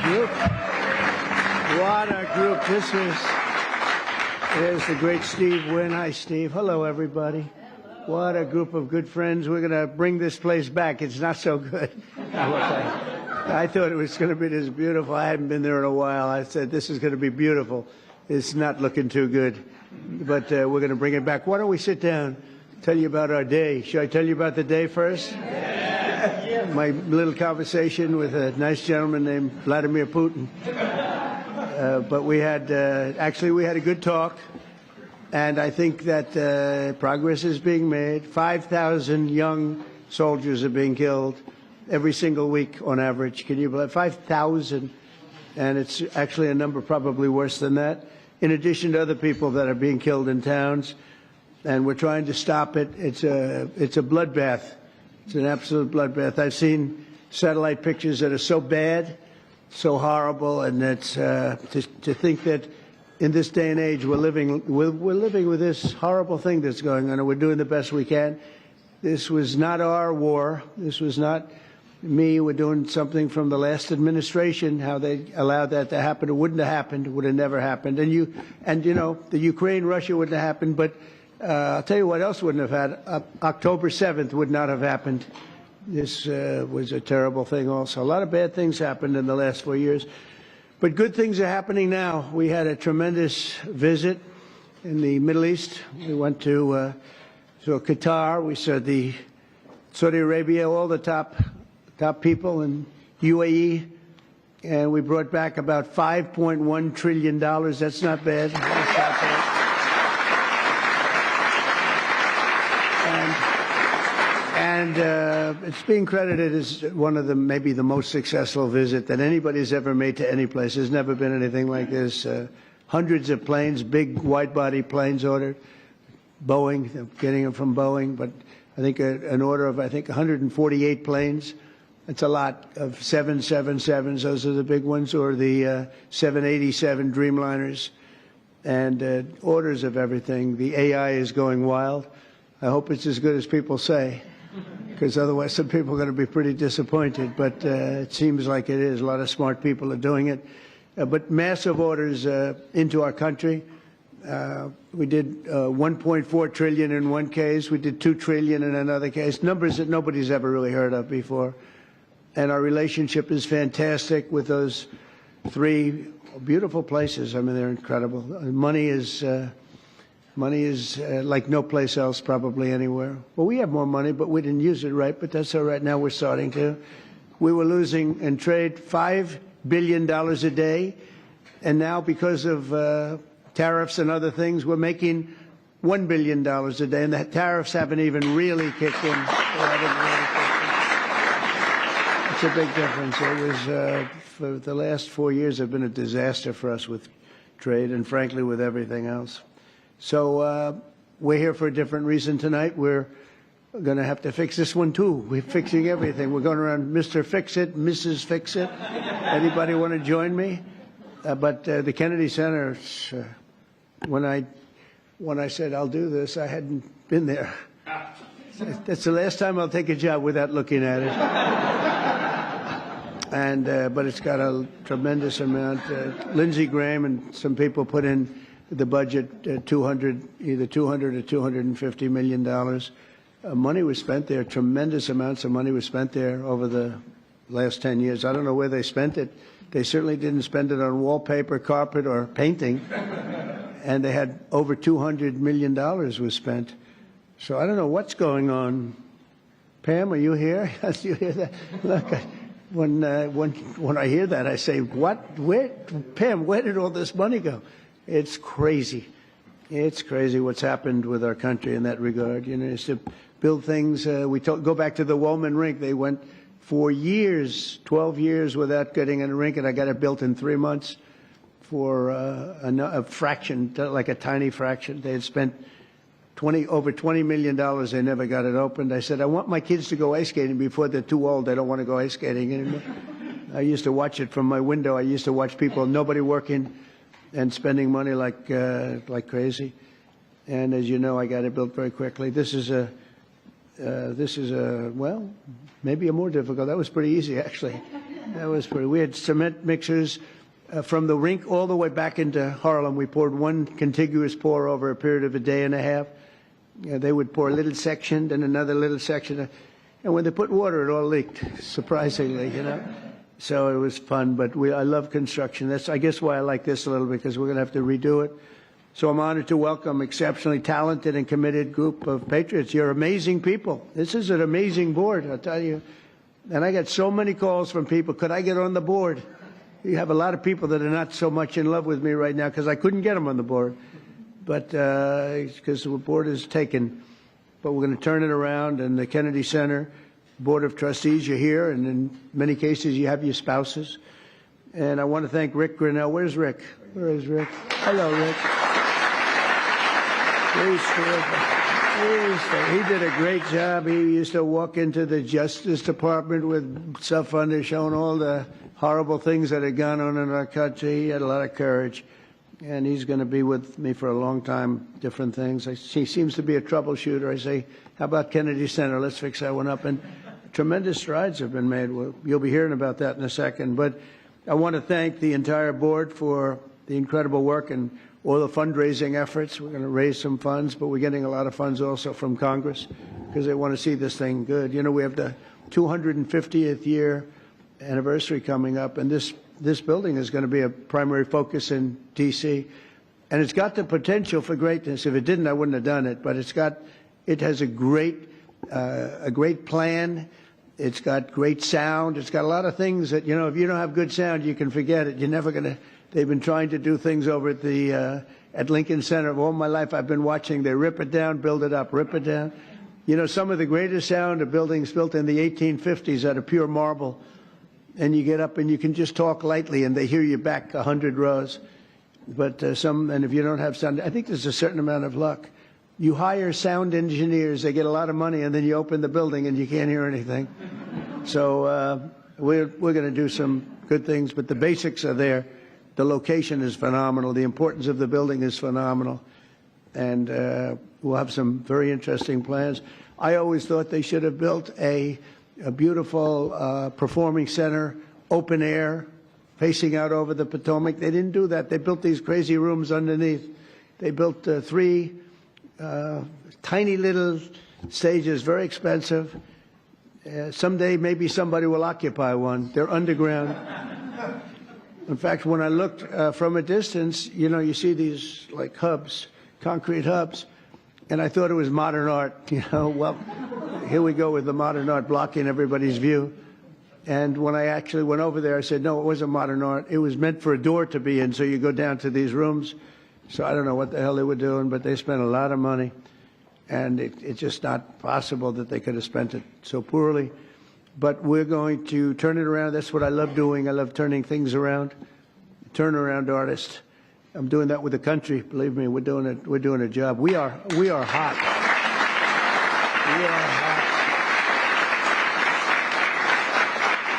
group. What a group. There's the great Steve Wynn. Hi, Steve. Hello, everybody. What a group of good friends. We're going to bring this place back. It's not so good. I thought it was going to be this beautiful. I hadn't been there in a while. I said, this is going to be beautiful. It's not looking too good. But we're going to bring it back. Why don't we sit down, tell you about our day. Should I tell you about the day first? My little conversation with a nice gentleman named Vladimir Putin. But we had a good talk. And I think that progress is being made. 5,000 young soldiers are being killed every single week on average. Can you believe 5,000? And it's actually a number probably worse than that, in addition to other people that are being killed in towns. And we're trying to stop it. It's a bloodbath. It's an absolute bloodbath. I've seen satellite pictures that are so bad, so horrible, and it's to think that in this day and age we're living with this horrible thing that's going on, and we're doing the best we can. This was not our war. This was not me. We're doing something from the last administration. How they allowed that to happen? It wouldn't have happened. It would have never happened. And you know, the Ukraine-Russia wouldn't have happened. But I'll tell you what else wouldn't have had. October 7th would not have happened. This was a terrible thing also. A lot of bad things happened in the last 4 years. But good things are happening now. We had a tremendous visit in the Middle East. We went to Qatar. We saw Saudi Arabia, all the top people in UAE. And we brought back about $5.1 trillion. That's not bad. That's not bad. And it's being credited as one of maybe the most successful visit that anybody's ever made to any place. There's never been anything like this. Hundreds of planes, big wide-body planes ordered. Boeing, getting them from Boeing, but I think an order of 148 planes. It's a lot of 777s. Those are the big ones, or the 787 Dreamliners, and orders of everything. The AI is going wild. I hope it's as good as people say, because otherwise some people are going to be pretty disappointed. But it seems like it is. A lot of smart people are doing it. But massive orders into our country. We did 1.4 trillion in one case. We did 2 trillion in another case. Numbers that nobody's ever really heard of before. And our relationship is fantastic with those three beautiful places. I mean, they're incredible. Money is like no place else, probably anywhere. Well, we have more money, but we didn't use it right. But that's all right. Now we're starting to. We were losing in trade $5 billion a day, and now because of tariffs and other things, we're making $1 billion a day, and the tariffs haven't even really kicked in. It's a big difference. It was for the last 4 years have been a disaster for us with trade, and frankly with everything else. So we're here for a different reason tonight. We're going to have to fix this one too. We're fixing everything. We're going around Mr. Fix It, Mrs. Fix It. Anybody want to join me? But the Kennedy Center, when I said I'll do this, I hadn't been there. That's the last time I'll take a job without looking at it. And but it's got a tremendous amount. Lindsey Graham and some people put in the budget either 200 or $250 million. Money was spent there. Tremendous amounts of money was spent there over the last 10 years. I don't know where they spent it. They certainly didn't spend it on wallpaper, carpet, or painting. And they had over $200 million was spent. So I don't know what's going on. Pam, are you here? You hear that? Look, when I hear that, I say, what? Where, Pam, where did all this money go? It's crazy. It's crazy what's happened with our country in that regard. You know, it's to build things. Go back to the Wollman rink. They went for years, 12 years without getting a rink, and I got it built in 3 months for a fraction, like a tiny fraction. They had spent over $20 million. They never got it opened. I said, I want my kids to go ice skating before they're too old. They don't want to go ice skating anymore. I used to watch it from my window. I used to watch people, nobody working, and spending money like crazy. And as you know, I got it built very quickly. This is well, maybe a more difficult. That was pretty easy, actually. That was pretty. We had cement mixers from the rink all the way back into Harlem. We poured one contiguous pour over a period of a day and a half. They would pour a little section, then another little section. And when they put water, it all leaked, surprisingly, you know. So it was fun, but I love construction. That's, I guess, why I like this a little, because we're going to have to redo it. So I'm honored to welcome exceptionally talented and committed group of patriots. You're amazing people. This is an amazing board, I'll tell you. And I got so many calls from people, could I get on the board? You have a lot of people that are not so much in love with me right now because I couldn't get them on the board. But because the board is taken. But we're going to turn it around, and the Kennedy Center Board of Trustees, you're here, and in many cases you have your spouses. And I want to thank Rick Grinnell. Where's Rick? Where is Rick? Hello, Rick. He did a great job. He used to walk into the Justice Department with stuff under, showing all the horrible things that had gone on in our country. He had a lot of courage. And he's going to be with me for a long time, different things. He seems to be a troubleshooter. I say, how about Kennedy Center? Let's fix that one up. And tremendous strides have been made. Well, you'll be hearing about that in a second. But I want to thank the entire board for the incredible work and all the fundraising efforts. We're going to raise some funds, but we're getting a lot of funds also from Congress because they want to see this thing good. You know, we have the 250th year anniversary coming up, and this building is going to be a primary focus in D.C., and it's got the potential for greatness. If it didn't, I wouldn't have done it. But it has a great plan. It's got great sound. It's got a lot of things that, you know, if you don't have good sound, you can forget it. You're never going to. They've been trying to do things over at Lincoln Center. All my life, I've been watching. They rip it down, build it up, rip it down. You know, some of the greatest sound of buildings built in the 1850s out of pure marble. And you get up and you can just talk lightly and they hear you back 100 rows. But and if you don't have sound, I think there's a certain amount of luck. You hire sound engineers, they get a lot of money, and then you open the building and you can't hear anything. So we're going to do some good things, but the basics are there. The location is phenomenal. The importance of the building is phenomenal. And we'll have some very interesting plans. I always thought they should have built a beautiful performing center, open air, facing out over the Potomac. They didn't do that. They built these crazy rooms underneath. They built 3 tiny little stages, very expensive. Someday maybe somebody will occupy one. They're underground. In fact, when I looked from a distance, you know, you see these like hubs, concrete hubs, and I thought it was modern art. You know, well, here we go with the modern art blocking everybody's view. And when I actually went over there, I said, no, it wasn't modern art. It was meant for a door to be in, so you go down to these rooms. So I don't know what the hell they were doing, but they spent a lot of money. And it's just not possible that they could have spent it so poorly. But we're going to turn it around. That's what I love doing. I love turning things around. Turnaround artist. I'm doing that with the country. Believe me, we're doing it. We're doing a job. We are hot. We are hot.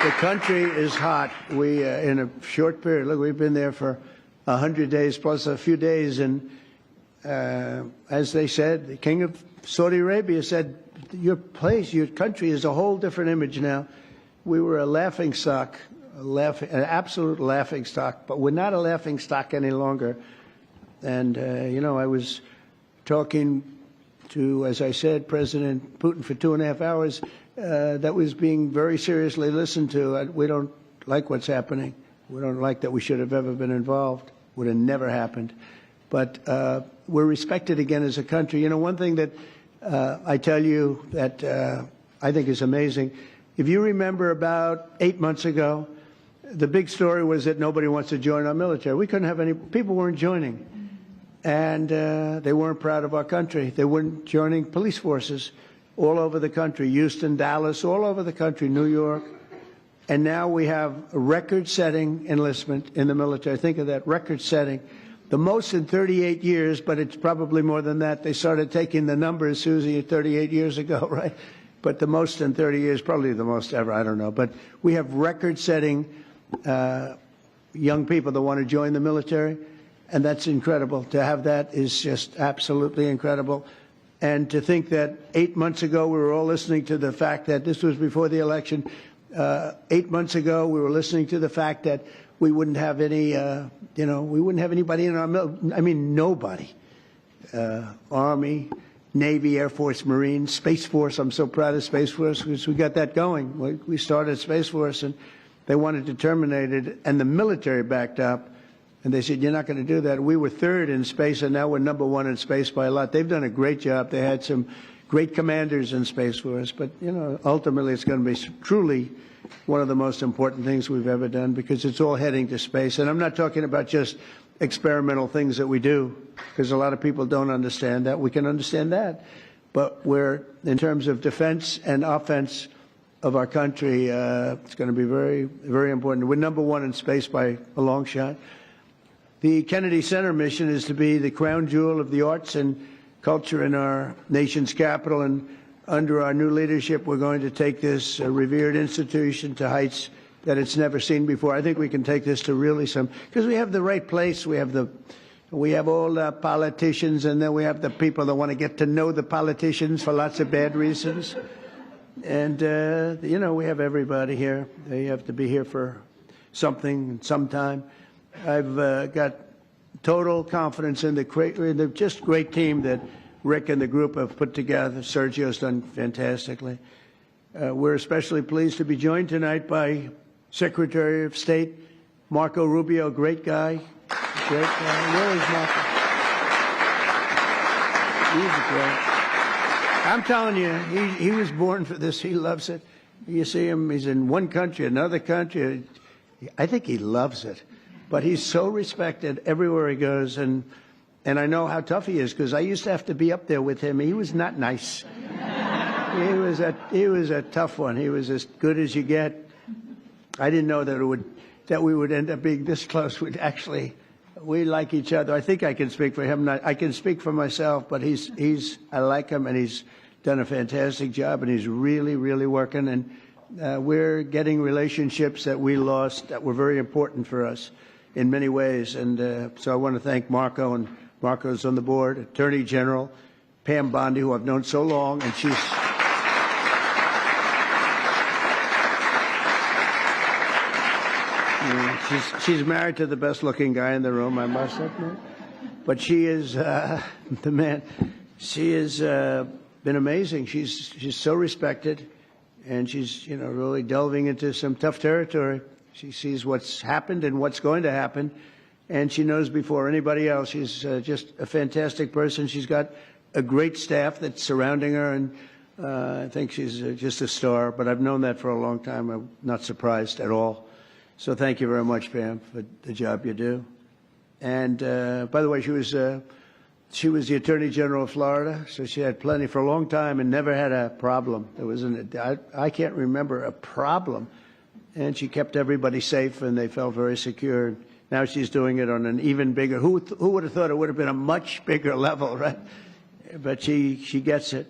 The country is hot. We in a short period. Look, we've been there for 100 days plus a few days, and as they said, the king of Saudi Arabia said, your place, your country is a whole different image now. We were a laughing stock, an absolute laughing stock, but we're not a laughing stock any longer. And, you know, I was talking to, as I said, President Putin for 2.5 hours. That was being very seriously listened to. We don't like what's happening. We don't like that we should have ever been involved. Would have never happened. But we're respected again as a country. You know, one thing that I tell you that I think is amazing. If you remember about 8 months ago, the big story was that nobody wants to join our military. We couldn't have any, people weren't joining. And they weren't proud of our country. They weren't joining police forces all over the country, Houston, Dallas, all over the country, New York. And now we have a record-setting enlistment in the military. Think of that, record-setting. The most in 38 years, but it's probably more than that. They started taking the numbers, Susie, 38 years ago, right? But the most in 30 years, probably the most ever, I don't know. But we have record-setting young people that want to join the military, and that's incredible. To have that is just absolutely incredible. And to think that 8 months ago we were all listening to the fact that this was before the election, 8 months ago, we were listening to the fact that we wouldn't have any, we wouldn't have anybody in our nobody. Army, Navy, Air Force, Marines, Space Force. I'm so proud of Space Force because we got that going. We started Space Force, and they wanted to terminate it, and the military backed up. And they said, you're not going to do that. We were third in space, and now we're number one in space by a lot. They've done a great job. They had some great commanders in Space Force. But, ultimately it's going to be truly one of the most important things we've ever done because it's all heading to space. And I'm not talking about just experimental things that we do because a lot of people don't understand that. We can understand that. But we're, in terms of defense and offense of our country, it's going to be very, very important. We're number one in space by a long shot. The Kennedy Center mission is to be the crown jewel of the arts and culture in our nation's capital, and under our new leadership, we're going to take this revered institution to heights that it's never seen before. I think we can take this to really because we have the right place. We have all the politicians, and then we have the people that want to get to know the politicians for lots of bad reasons. And, we have everybody here. They have to be here for something, sometime. I've got total confidence in the great team that Rick and the group have put together. Sergio's done fantastically. We're especially pleased to be joined tonight by Secretary of State Marco Rubio, great guy. Great guy. Where is Marco? He's great. I'm telling you, he was born for this. He loves it. You see him, he's in one country, another country. I think he loves it. But he's so respected everywhere he goes, and I know how tough he is because I used to have to be up there with him. He was not nice. He was a tough one. He was as good as you get. I didn't know that we would end up being this close. We like each other. I think I can speak for him. I can speak for myself, but I like him, and he's done a fantastic job, and he's really, really working. And we're getting relationships that we lost that were very important for us in many ways. And so I want to thank Marco, and Marco's on the board, Attorney General Pam Bondi, who I've known so long, and she's married to the best-looking guy in the room, I must admit. But she is the man. She has been amazing. She's so respected, and she's really delving into some tough territory. She sees what's happened and what's going to happen, and she knows before anybody else. She's just a fantastic person. She's got a great staff that's surrounding her, and I think she's just a star. But I've known that for a long time. I'm not surprised at all. So thank you very much, Pam, for the job you do. And by the way, she was the Attorney General of Florida, so she had plenty for a long time and never had a problem. I can't remember a problem. And she kept everybody safe, and they felt very secure. Now she's doing it on an even bigger. Who would have thought it would have been a much bigger level, right? But she gets it.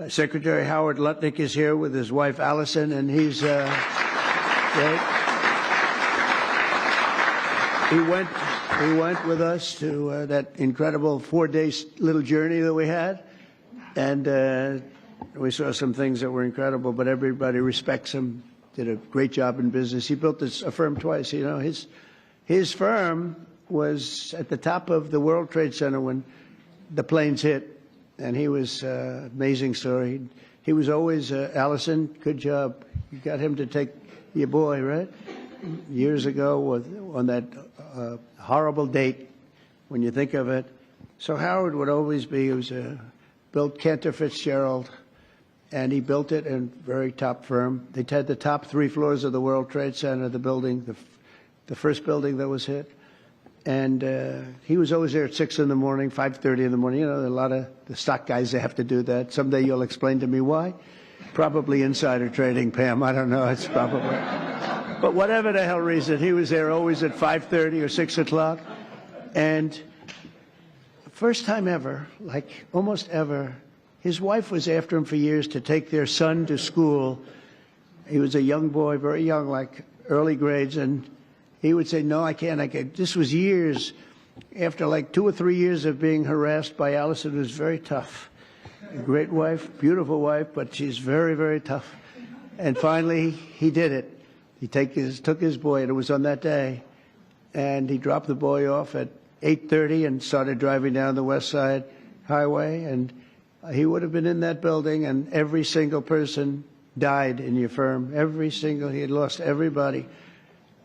Secretary Howard Lutnick is here with his wife Allison, and he's great. He went with us to that incredible 4-day little journey that we had, and we saw some things that were incredible. But everybody respects him. Did a great job in business. He built a firm twice. His firm was at the top of the World Trade Center when the planes hit, and he was amazing story. He was always Allison. Good job. You got him to take your boy, right? Years ago on that horrible date, when you think of it. So Howard would always be. He was built Cantor Fitzgerald. And he built it in a very top firm. They had the top 3 floors of the World Trade Center, the building, the first building that was hit. And he was always there at 6 in the morning, 5:30 in the morning. A lot of the stock guys, they have to do that. Someday you'll explain to me why. Probably insider trading, Pam. I don't know. It's probably. But whatever the hell reason, he was there always at 5:30 or 6 o'clock. And first time ever, like almost ever, his wife was after him for years to take their son to school. He was a young boy, very young, like early grades, and he would say, no, I can't. This was years after like 2 or 3 years of being harassed by Allison. It was very tough. A great wife, beautiful wife, but she's very, very tough. And finally, he did it. He took his boy, and it was on that day, and he dropped the boy off at 8:30 and started driving down the West Side Highway, and he would have been in that building, and every single person died in your firm. He had lost everybody.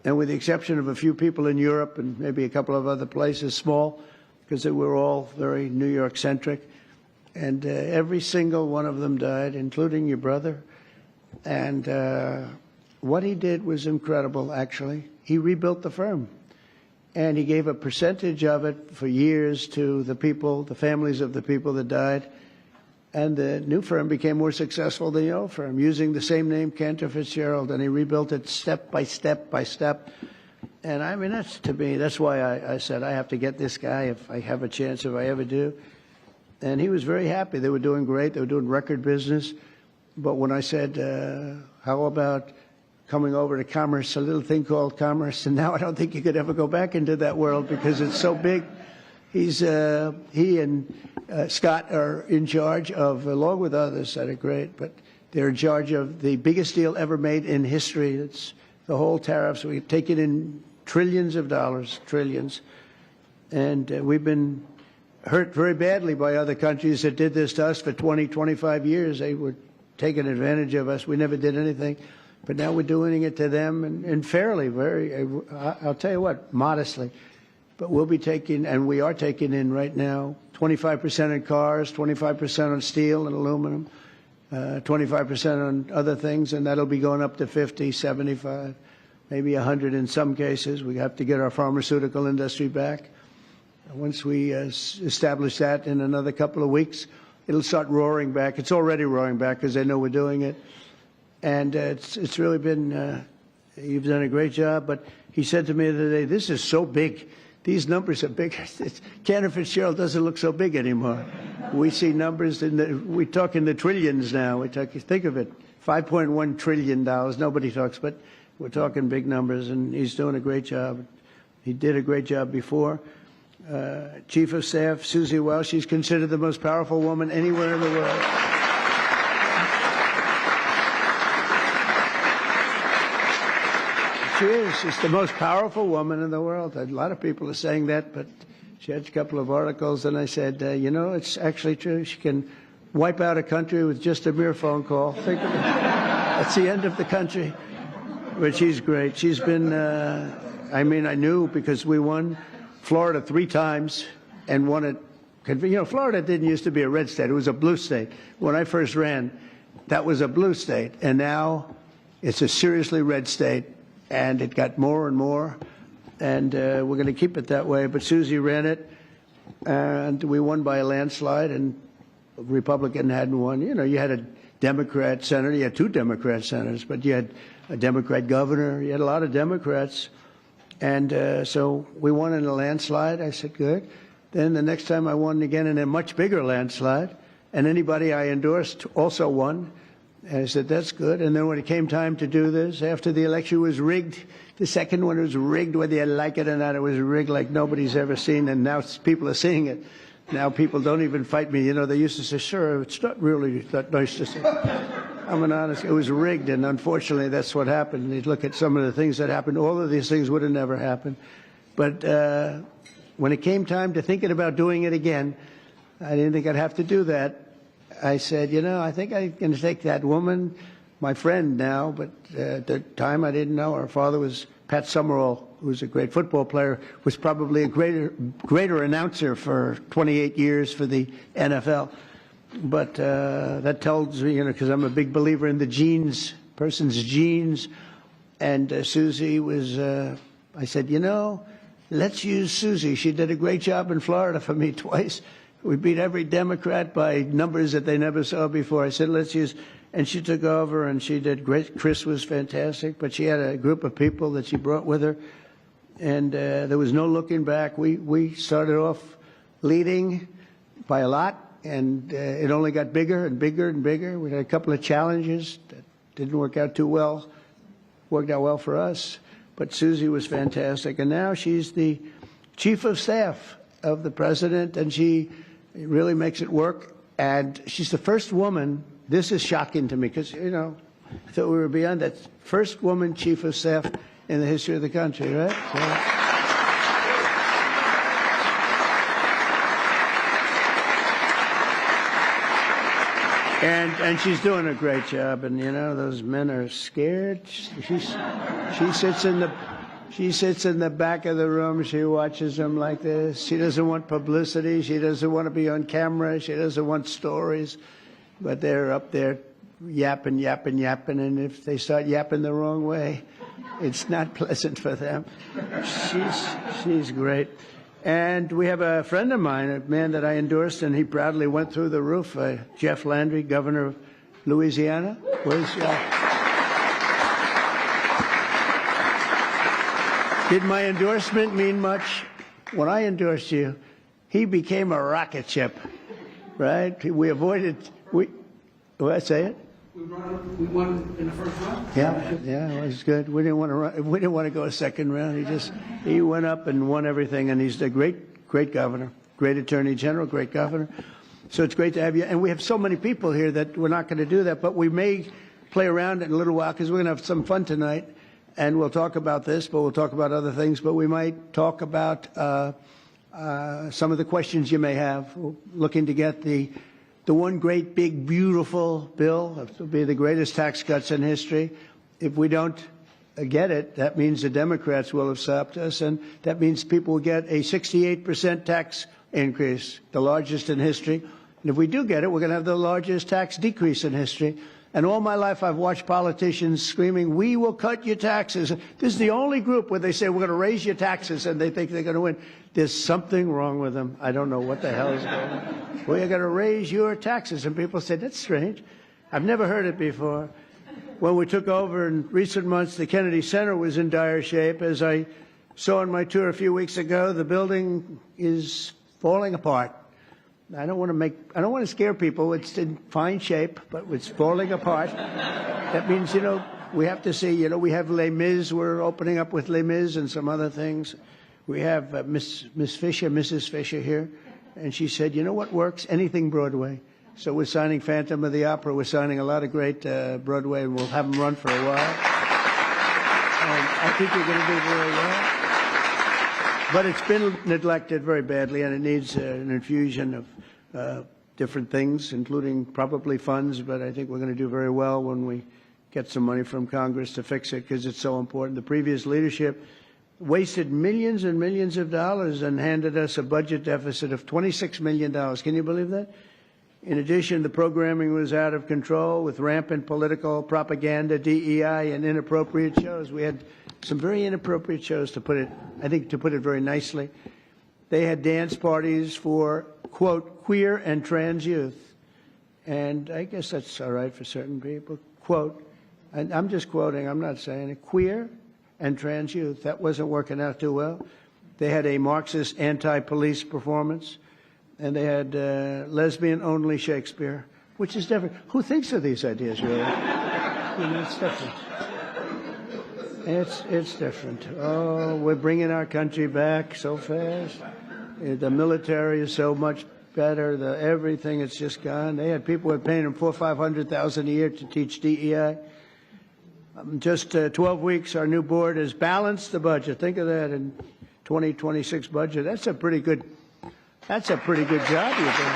And with the exception of a few people in Europe and maybe a couple of other places, small, because they were all very New York-centric, and every single one of them died, including your brother. And what he did was incredible, actually. He rebuilt the firm, and he gave a percentage of it for years to the people, the families of the people that died. And the new firm became more successful than the old firm, using the same name, Cantor Fitzgerald, and he rebuilt it step by step by step. And I mean, that's, to me, that's why I said I have to get this guy if I have a chance, if I ever do. And he was very happy. They were doing great. They were doing record business. But when I said, how about coming over to commerce, a little thing called commerce, and now I don't think you could ever go back into that world because it's so big. He and Scott are in charge of, along with others that are great, but they're in charge of the biggest deal ever made in history. It's the whole tariffs. We've taken in trillions of dollars, trillions. And we've been hurt very badly by other countries that did this to us for 20, 25 years. They were taking advantage of us. We never did anything. But now we're doing it to them, and fairly, I'll tell you what, modestly. But we'll be taking, and we are taking in right now, 25% in cars, 25% on steel and aluminum, 25% on other things, and that'll be going up to 50, 75, maybe 100 in some cases. We have to get our pharmaceutical industry back. Once we establish that in another couple of weeks, it'll start roaring back. It's already roaring back because they know we're doing it. And it's really been, you've done a great job. But he said to me the other day, this is so big. These numbers are big. Cantor Fitzgerald doesn't look so big anymore. We see numbers, we talk in the trillions now. Think of it, $5.1 trillion. Nobody talks, but we're talking big numbers, and he's doing a great job. He did a great job before. Chief of Staff, Susie Welch, she's considered the most powerful woman anywhere in the world. She is. She's the most powerful woman in the world. A lot of people are saying that, but she had a couple of articles, and I said, you know, it's actually true. She can wipe out a country with just a mere phone call. Think of it. That's the end of the country. But she's great. She's been, I mean, I knew because we won Florida 3 times and won it. You know, Florida didn't used to be a red state. It was a blue state. When I first ran, that was a blue state. And now it's a seriously red state. And it got more and more, and we're going to keep it that way. But Susie ran it, and we won by a landslide, and a Republican hadn't won. You know, you had a Democrat senator, you had 2 Democrat senators, but you had a Democrat governor, you had a lot of Democrats. And so we won in a landslide. I said, good. Then the next time I won again in a much bigger landslide, and anybody I endorsed also won. And I said, that's good. And then when it came time to do this, after the election was rigged, the second one was rigged, whether you like it or not, it was rigged like nobody's ever seen. And now people are seeing it. Now people don't even fight me. You know, they used to say, sure, it's not really that nice to say. I'm an honest, it was rigged. And unfortunately, that's what happened. You look at some of the things that happened. All of these things would have never happened. But when it came time to thinking about doing it again, I didn't think I'd have to do that. I said, you know, I think I'm going to take that woman, my friend now, but at the time I didn't know. Her father was Pat Summerall, who was a great football player, was probably a greater announcer for 28 years for the NFL. But that tells me, you know, because I'm a big believer in the genes, person's genes. And Susie was, I said, you know, let's use Susie. She did a great job in Florida for me twice. We beat every Democrat by numbers that they never saw before. I said, let's use, and she took over, and she did great. Chris was fantastic, but she had a group of people that she brought with her, and there was no looking back. We started off leading by a lot, and it only got bigger and bigger and bigger. We had a couple of challenges that didn't work out too well, worked out well for us, but Susie was fantastic, and now she's the chief of staff of the president, and she really makes it work. And she's the first woman, this is shocking to me, because, you know, I thought we were beyond that. First woman chief of staff in the history of the country, right? So. And she's doing a great job. And you know, those men are scared. She sits in the back of the room. She watches them like this. She doesn't want publicity. She doesn't want to be on camera. She doesn't want stories. But they're up there yapping. And if they start yapping the wrong way, it's not pleasant for them. She's great. And we have a friend of mine, a man that I endorsed, and he proudly went through the roof, Jeff Landry, governor of Louisiana. Did my endorsement mean much? When I endorsed you, he became a rocket ship, right? We avoided, say it? We won in the first round. Yeah, it was good. We didn't want to go a second round. He went up and won everything, and he's a great governor, great attorney general, great governor. So it's great to have you. And we have so many people here that we're not going to do that, but we may play around in a little while because we're going to have some fun tonight, and we'll talk about this, but we'll talk about other things. But we might talk about some of the questions you may have. We're looking to get the one great, big, beautiful bill. It will be the greatest tax cuts in history. If we don't get it, that means the Democrats will have stopped us, and that means people will get a 68% tax increase, the largest in history. And if we do get it, we're going to have the largest tax decrease in history. And all my life I've watched politicians screaming, "We will cut your taxes." This is the only group where they say, "We're going to raise your taxes," and they think they're going to win. There's something wrong with them. I don't know what the hell is going on. We're going to raise your taxes. And people say, "That's strange. I've never heard it before." When we took over in recent months, the Kennedy Center was in dire shape. As I saw on my tour a few weeks ago, the building is falling apart. I don't want to scare people. It's in fine shape, but it's falling apart. That means, we have to see, we have Les Mis. We're opening up with Les Mis and some other things. We have Mrs. Fisher here, and she said, "You know what works? Anything Broadway." So we're signing Phantom of the Opera. We're signing a lot of great Broadway, and we'll have them run for a while. And I think you're going to do very well. But it's been neglected very badly, and it needs an infusion of different things, including probably funds. But I think we're going to do very well when we get some money from Congress to fix it, because it's so important. The previous leadership wasted millions and millions of dollars and handed us a budget deficit of $26 million. Can you believe that? In addition, the programming was out of control with rampant political propaganda, DEI, and inappropriate shows. We had some very inappropriate shows, to put it very nicely. They had dance parties for, quote, queer and trans youth. And I guess that's all right for certain people, quote. And I'm just quoting, I'm not saying it. Queer and trans youth. That wasn't working out too well. They had a Marxist anti-police performance. And they had lesbian-only Shakespeare, which is different. Who thinks of these ideas, really? It's different. It's different. Oh, we're bringing our country back so fast. The military is so much better. Everything, it's just gone. They had people who were paying them $400,000 or $500,000 a year to teach DEI. Just 12 weeks, our new board has balanced the budget. Think of that in 2026 budget. That's a pretty good job you've done.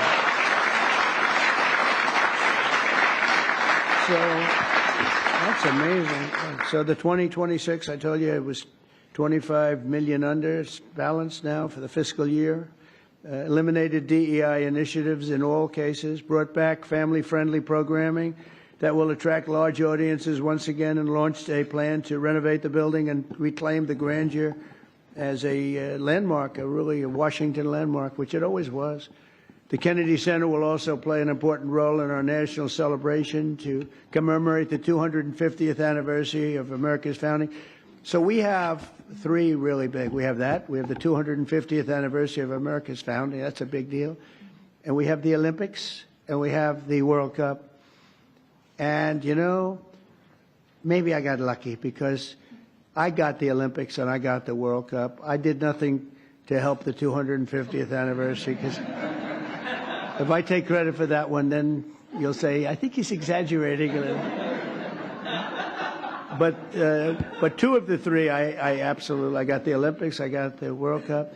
So that's amazing. So the 2026, I told you it was 25 million under. It's balanced now for the fiscal year. Eliminated DEI initiatives in all cases. Brought back family-friendly programming that will attract large audiences once again, and launched a plan to renovate the building and reclaim the grandeur as a landmark, a Washington landmark, which it always was. The Kennedy Center will also play an important role in our national celebration to commemorate the 250th anniversary of America's founding. So we have three really big. We have that. We have the 250th anniversary of America's founding. That's a big deal. And we have the Olympics, and we have the World Cup. And, maybe I got lucky, because I got the Olympics and I got the World Cup. I did nothing to help the 250th anniversary, because if I take credit for that one, then you'll say, I think he's exaggerating a little. but two of the three, I absolutely, I got the Olympics, I got the World Cup.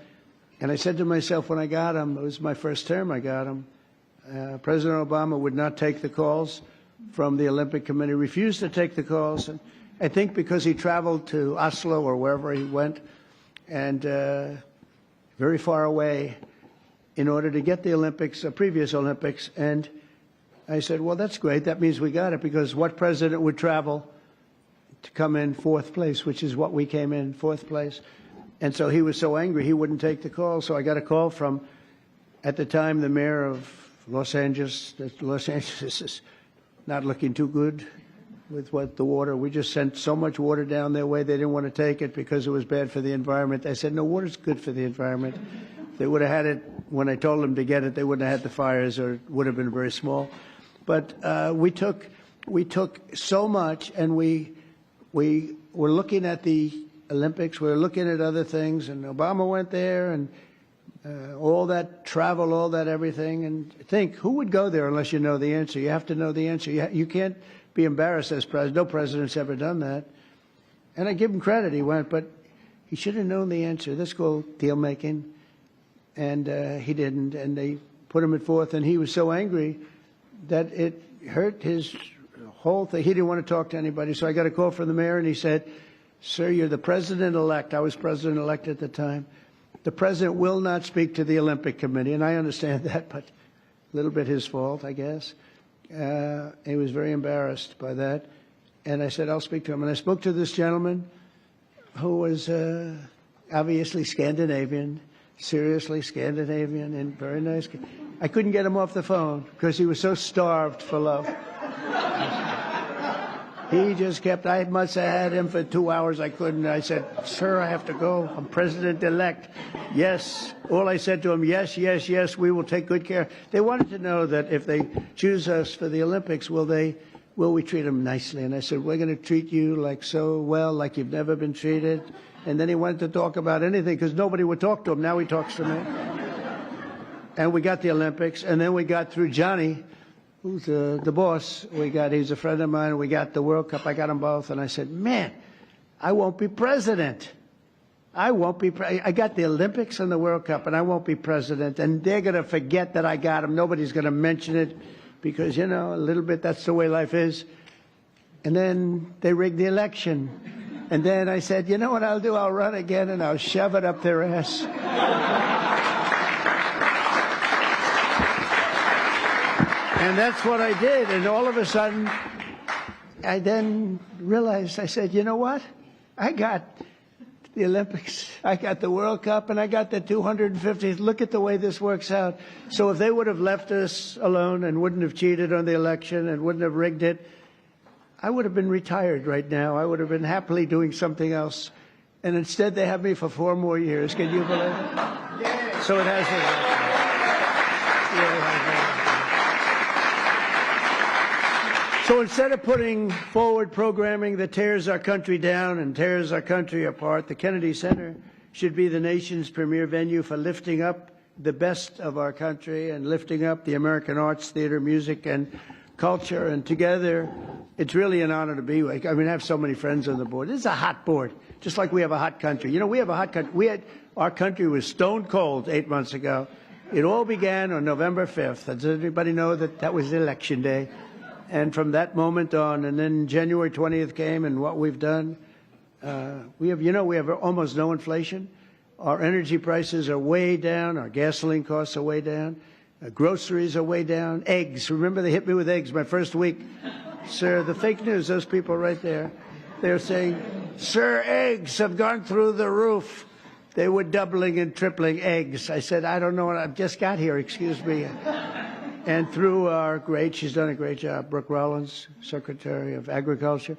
And I said to myself when I got them, it was my first term I got them, President Obama would not take the calls from the Olympic Committee, refused to take the calls. And I think because he traveled to Oslo or wherever he went, and very far away, in order to get the Olympics, previous Olympics. And I said, well, that's great. That means we got it, because what president would travel to come in fourth place, which is what we came in, fourth place. And so he was so angry he wouldn't take the call. So I got a call from, at the time, the mayor of Los Angeles. Los Angeles is not looking too good with what the water. We just sent so much water down their way, they didn't want to take it because it was bad for the environment. I said, no, water's good for the environment. If they would have had it when I told them to get it, they wouldn't have had the fires, or it would have been very small. But we took so much, and we were looking at the Olympics, we were looking at other things, and Obama went there, and all that travel, all that everything. And think, who would go there unless you know the answer? You have to know the answer. You can't be embarrassed as president. No president's ever done that. And I give him credit, he went, but he should have known the answer. That's called deal making. And he didn't, and they put him at fourth, and he was so angry that it hurt his whole thing. He didn't want to talk to anybody. So I got a call from the mayor, and he said, sir, you're the president-elect. I was president-elect at the time. The president will not speak to the Olympic Committee, and I understand that, but a little bit his fault, I guess. He was very embarrassed by that. And I said, I'll speak to him. And I spoke to this gentleman who was obviously Scandinavian, seriously Scandinavian, and very nice. I couldn't get him off the phone because he was so starved for love. He just kept, I must have had him for 2 hours. I couldn't. I said, sir, I have to go. I'm president-elect. Yes. All I said to him, yes, yes, yes, we will take good care. They wanted to know that if they choose us for the Olympics, will we treat them nicely? And I said, we're going to treat you like so well, like you've never been treated. And then he wanted to talk about anything because nobody would talk to him. Now he talks to me. And we got the Olympics, and then we got through Johnny, who's the boss. He's a friend of mine. We got the World Cup. I got them both. And I said, man, I won't be president. I got the Olympics and the World Cup, and I won't be president. And they're going to forget that I got them. Nobody's going to mention it because, you know, a little bit, that's the way life is. And then they rigged the election. And then I said, you know what I'll do? I'll run again, and I'll shove it up their ass. And that's what I did. And all of a sudden, I then realized, I said, you know what? I got the Olympics, I got the World Cup, and I got the 250th. Look at the way this works out. So if they would have left us alone and wouldn't have cheated on the election and wouldn't have rigged it, I would have been retired right now. I would have been happily doing something else. And instead, they have me for 4 more years. Can you believe it? Yeah. So it has been. So instead of putting forward programming that tears our country down and tears our country apart, the Kennedy Center should be the nation's premier venue for lifting up the best of our country and lifting up the American arts, theater, music, and culture. And together, it's really an honor to be with. I mean, I have so many friends on the board. This is a hot board, just like we have a hot country. You know, we have a hot country. Our country was stone cold 8 months ago. It all began on November 5th. Does everybody know that that was Election Day? And from that moment on, and then January 20th came, and what we've done, we have almost no inflation. Our energy prices are way down. Our gasoline costs are way down. Groceries are way down. Eggs. Remember, they hit me with eggs my first week. Sir, the fake news, those people right there, they're saying, sir, eggs have gone through the roof. They were doubling and tripling eggs. I said, I don't know. I've just got here. Excuse me. And through she's done a great job, Brooke Rollins, Secretary of Agriculture.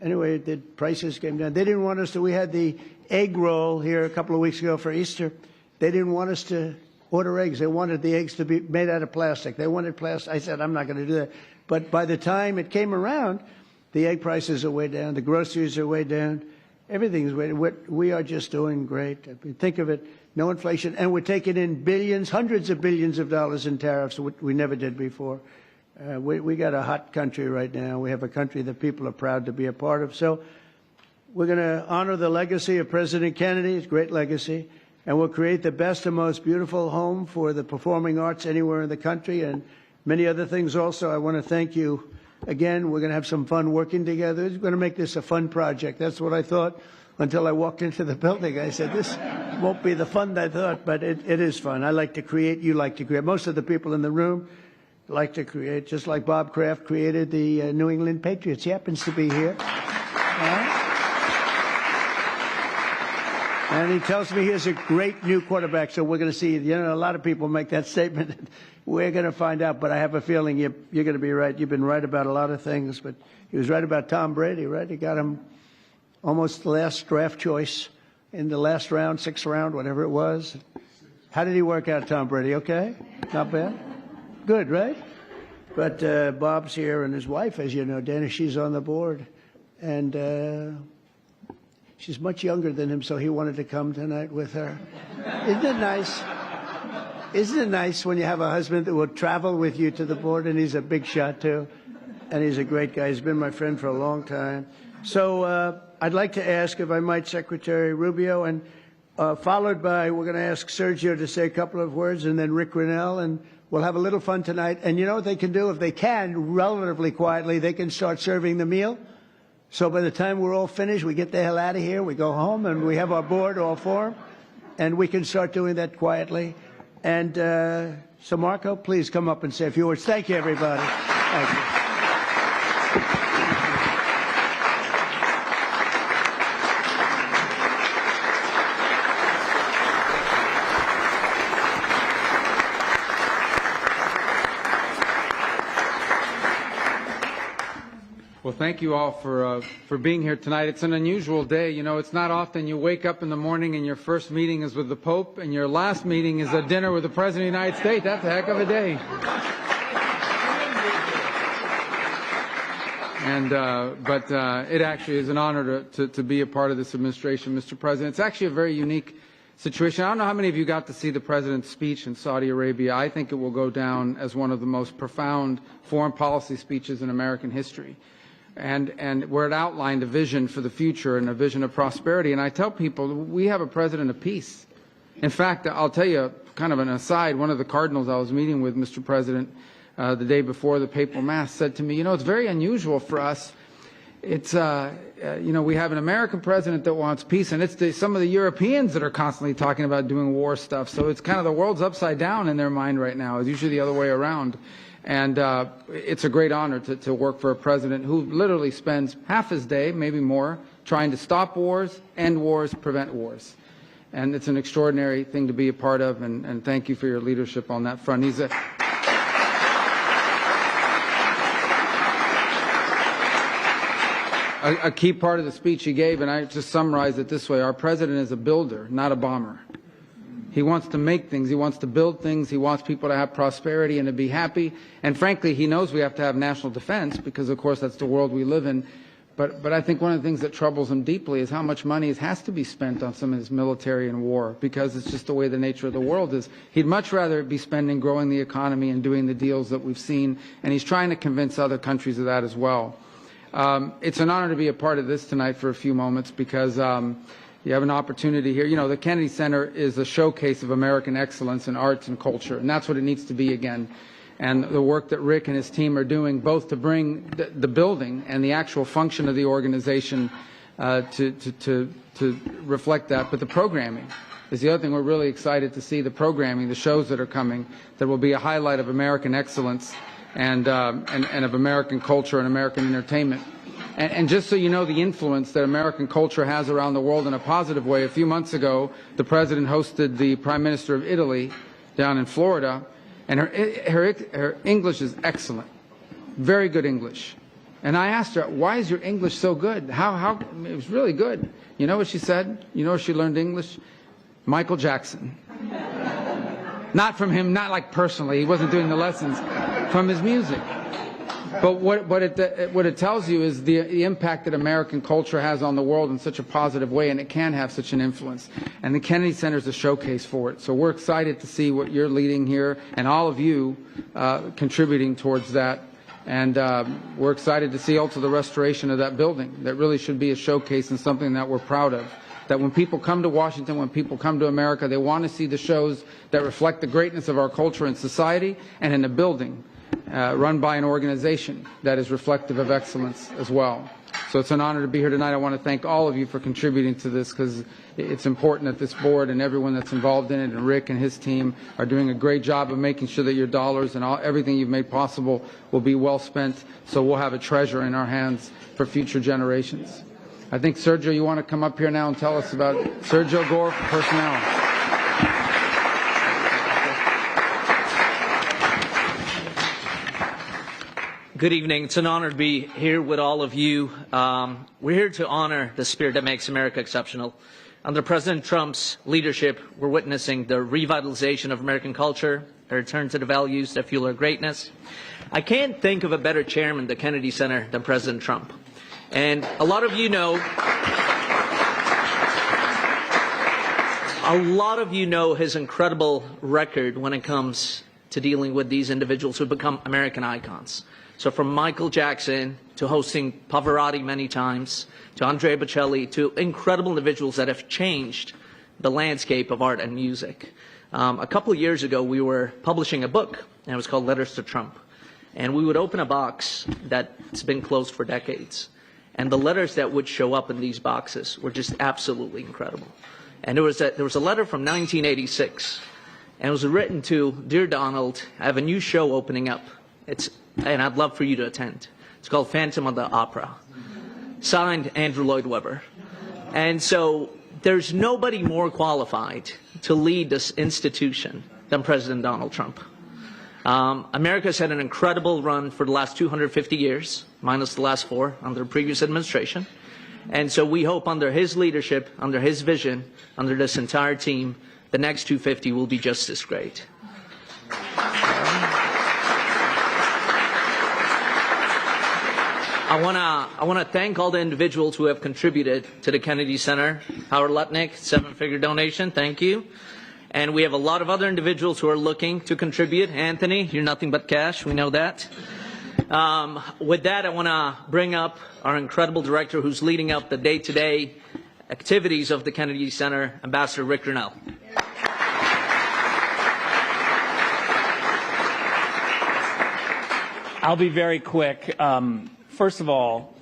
Anyway, the prices came down. They didn't want us to, we had the egg roll here a couple of weeks ago for Easter. They didn't want us to order eggs. They wanted the eggs to be made out of plastic. They wanted plastic. I said, I'm not going to do that. But by the time it came around, the egg prices are way down. The groceries are way down. Everything's way down. We are just doing great. I mean, think of it. No inflation, and we're taking in billions, hundreds of billions of dollars in tariffs, which we never did before. We got a hot country right now. We have a country that people are proud to be a part of. So we're going to honor the legacy of President Kennedy, his great legacy, and we'll create the best and most beautiful home for the performing arts anywhere in the country and many other things also. I want to thank you again. We're going to have some fun working together. We're going to make this a fun project. That's what I thought until I walked into the building. I said, this won't be the fun I thought, but it is fun. I like to create. You like to create. Most of the people in the room like to create, just like Bob Kraft created the New England Patriots. He happens to be here. And he tells me he has a great new quarterback, so we're going to see. You know, a lot of people make that statement. We're going to find out, but I have a feeling you're going to be right. You've been right about a lot of things, but he was right about Tom Brady, right? He got him almost the last draft choice in the last round, sixth round, whatever it was. How did he work out, Tom Brady? Okay? Not bad? Good, right? But Bob's here, and his wife, as you know, Dana, she's on the board. And she's much younger than him, so he wanted to come tonight with her. Isn't it nice? Isn't it nice when you have a husband that will travel with you to the board, and he's a big shot, too? And he's a great guy. He's been my friend for a long time. So I'd like to ask, if I might, Secretary Rubio, and followed by, we're going to ask Sergio to say a couple of words, and then Rick Grinnell, and we'll have a little fun tonight. And you know what they can do? If they can, relatively quietly, they can start serving the meal. So by the time we're all finished, we get the hell out of here, we go home, and we have our board all formed, and we can start doing that quietly. And so, Marco, please come up and say a few words. Thank you, everybody. Thank you. Well, thank you all for being here tonight. It's an unusual day. You know, it's not often you wake up in the morning and your first meeting is with the Pope and your last meeting is a dinner with the President of the United States. That's a heck of a day. But it actually is an honor to be a part of this administration, Mr. President. It's actually a very unique situation. I don't know how many of you got to see the President's speech in Saudi Arabia. I think it will go down as one of the most profound foreign policy speeches in American history. And where it outlined a vision for the future and a vision of prosperity. And I tell people, we have a president of peace. In fact, I'll tell you kind of an aside, one of the cardinals I was meeting with, Mr. President, the day before the papal mass said to me, you know, it's very unusual for us. It's, you know, we have an American president that wants peace, and it's some of the Europeans that are constantly talking about doing war stuff. So it's kind of the world's upside down in their mind right now. It's usually the other way around. And it's a great honor to work for a president who literally spends half his day, maybe more, trying to stop wars, end wars, prevent wars. And it's an extraordinary thing to be a part of, and thank you for your leadership on that front. He's a key part of the speech he gave, and I just summarized it this way. Our president is a builder, not a bomber. He wants to make things. He wants to build things. He wants people to have prosperity and to be happy. And frankly, he knows we have to have national defense because, of course, that's the world we live in. But I think one of the things that troubles him deeply is how much money has to be spent on some of his military and war, because it's just the way the nature of the world is. He'd much rather be spending growing the economy and doing the deals that we've seen, and he's trying to convince other countries of that as well. It's an honor to be a part of this tonight for a few moments because you have an opportunity here. You know, the Kennedy Center is a showcase of American excellence in arts and culture, and that's what it needs to be again. And the work that Rick and his team are doing, both to bring the building and the actual function of the organization to reflect that, but the programming is the other thing we're really excited to see, the programming, the shows that are coming, that will be a highlight of American excellence and of American culture and American entertainment. And just so you know the influence that American culture has around the world in a positive way, a few months ago, the President hosted the Prime Minister of Italy down in Florida, and her English is excellent, very good English. And I asked her, why is your English so good? How it was really good. You know what she said? You know where she learned English? Michael Jackson. Not from him, not like personally, he wasn't doing the lessons, from his music. But what it tells you is the impact that American culture has on the world in such a positive way, and it can have such an influence. And the Kennedy Center is a showcase for it. So we're excited to see what you're leading here, and all of you contributing towards that And we're excited to see also the restoration of that building. That really should be a showcase and something that we're proud of. That when people come to Washington, when people come to America, they want to see the shows that reflect the greatness of our culture and society, and in a building run by an organization that is reflective of excellence as well. So it's an honor to be here tonight. I want to thank all of you for contributing to this, because it's important that this board and everyone that's involved in it, and Rick and his team, are doing a great job of making sure that your dollars and everything you've made possible will be well spent, so we'll have a treasure in our hands for future generations. I think, Sergio, you want to come up here now and tell us about Sergio Gore for personnel. Good evening. It's an honor to be here with all of you. We're here to honor the spirit that makes America exceptional. Under President Trump's leadership, we're witnessing the revitalization of American culture, a return to the values that fuel our greatness. I can't think of a better chairman of the Kennedy Center than President Trump. And a lot of you know his incredible record when it comes to dealing with these individuals who become American icons. So from Michael Jackson to hosting Pavarotti many times, to Andrea Bocelli, to incredible individuals that have changed the landscape of art and music. A couple of years ago, we were publishing a book, and it was called Letters to Trump. And we would open a box that's been closed for decades. And the letters that would show up in these boxes were just absolutely incredible. And there was a letter from 1986, and it was written to, "Dear Donald, I have a new show opening up. And I'd love for you to attend. It's called Phantom of the Opera." Signed, Andrew Lloyd Webber. And so there's nobody more qualified to lead this institution than President Donald Trump. America's had an incredible run for the last 250 years, minus the last 4 under the previous administration. And so we hope under his leadership, under his vision, under this entire team, the next 250 will be just as great. I want to thank all the individuals who have contributed to the Kennedy Center. Howard Lutnick, 7-figure donation, thank you. And we have a lot of other individuals who are looking to contribute. Anthony, you're nothing but cash, we know that. With that, I want to bring up our incredible director who's leading up the day-to-day activities of the Kennedy Center, Ambassador Rick Grinnell. I'll be very quick. First of all,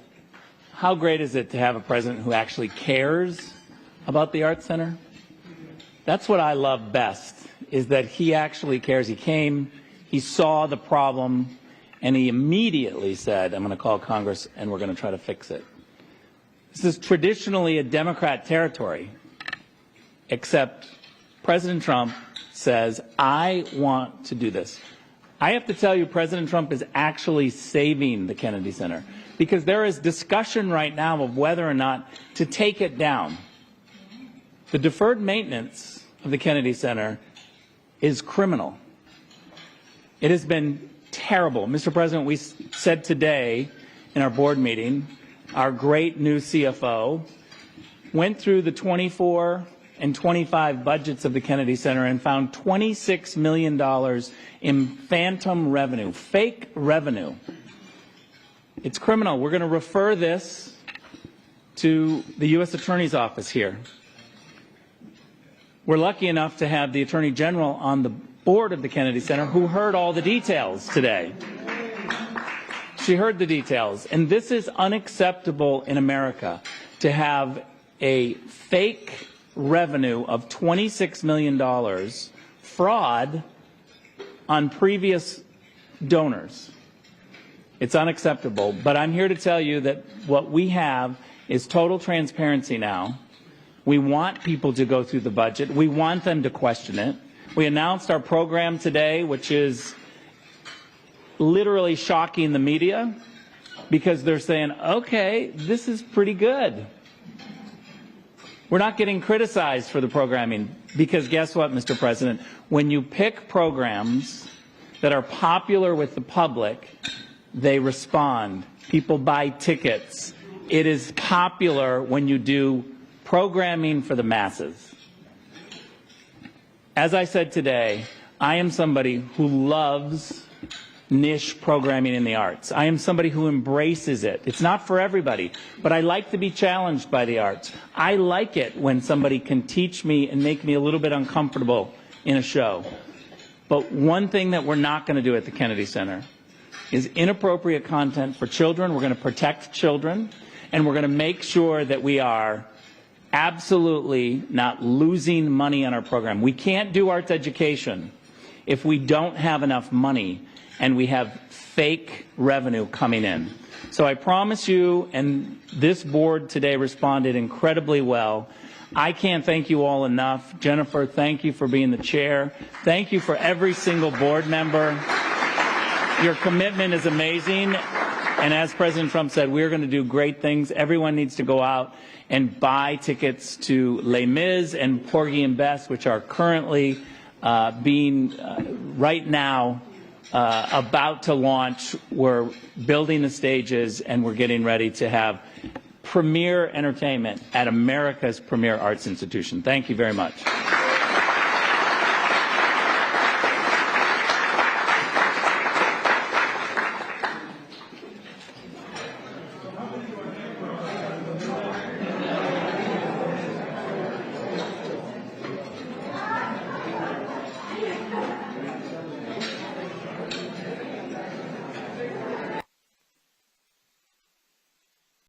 how great is it to have a president who actually cares about the Art Center? That's what I love best, is that he actually cares. He came, he saw the problem, and he immediately said, "I'm going to call Congress and we're going to try to fix it." This is traditionally a Democrat territory, except President Trump says, "I want to do this." I have to tell you, President Trump is actually saving the Kennedy Center, because there is discussion right now of whether or not to take it down. The deferred maintenance of the Kennedy Center is criminal. It has been terrible. Mr. President, we said today in our board meeting, our great new CFO went through the 24 and 25 budgets of the Kennedy Center and found $26 million in phantom revenue, fake revenue. It's criminal. We're going to refer this to the U.S. Attorney's Office here. We're lucky enough to have the Attorney General on the board of the Kennedy Center who heard all the details today. She heard the details. And this is unacceptable in America, to have a fake revenue of $26 million fraud on previous donors. It's unacceptable. But I'm here to tell you that what we have is total transparency now. We want people to go through the budget. We want them to question it. We announced our program today, which is literally shocking the media, because they're saying, okay, this is pretty good. We're not getting criticized for the programming, because guess what, Mr. President? When you pick programs that are popular with the public, they respond. People buy tickets. It is popular when you do programming for the masses. As I said today, I am somebody who loves niche programming in the arts. I am somebody who embraces it. It's not for everybody, but I like to be challenged by the arts. I like it when somebody can teach me and make me a little bit uncomfortable in a show. But one thing that we're not going to do at the Kennedy Center is inappropriate content for children. We're going to protect children, and we're going to make sure that we are absolutely not losing money on our program. We can't do arts education if we don't have enough money and we have fake revenue coming in. So I promise you, and this board today responded incredibly well. I can't thank you all enough. Jennifer, thank you for being the chair. Thank you for every single board member. Your commitment is amazing. And as President Trump said, we're going to do great things. Everyone needs to go out and buy tickets to Les Mis and Porgy and Bess, which are currently being right now about to launch. We're building the stages, and we're getting ready to have premier entertainment at America's premier arts institution. Thank you very much.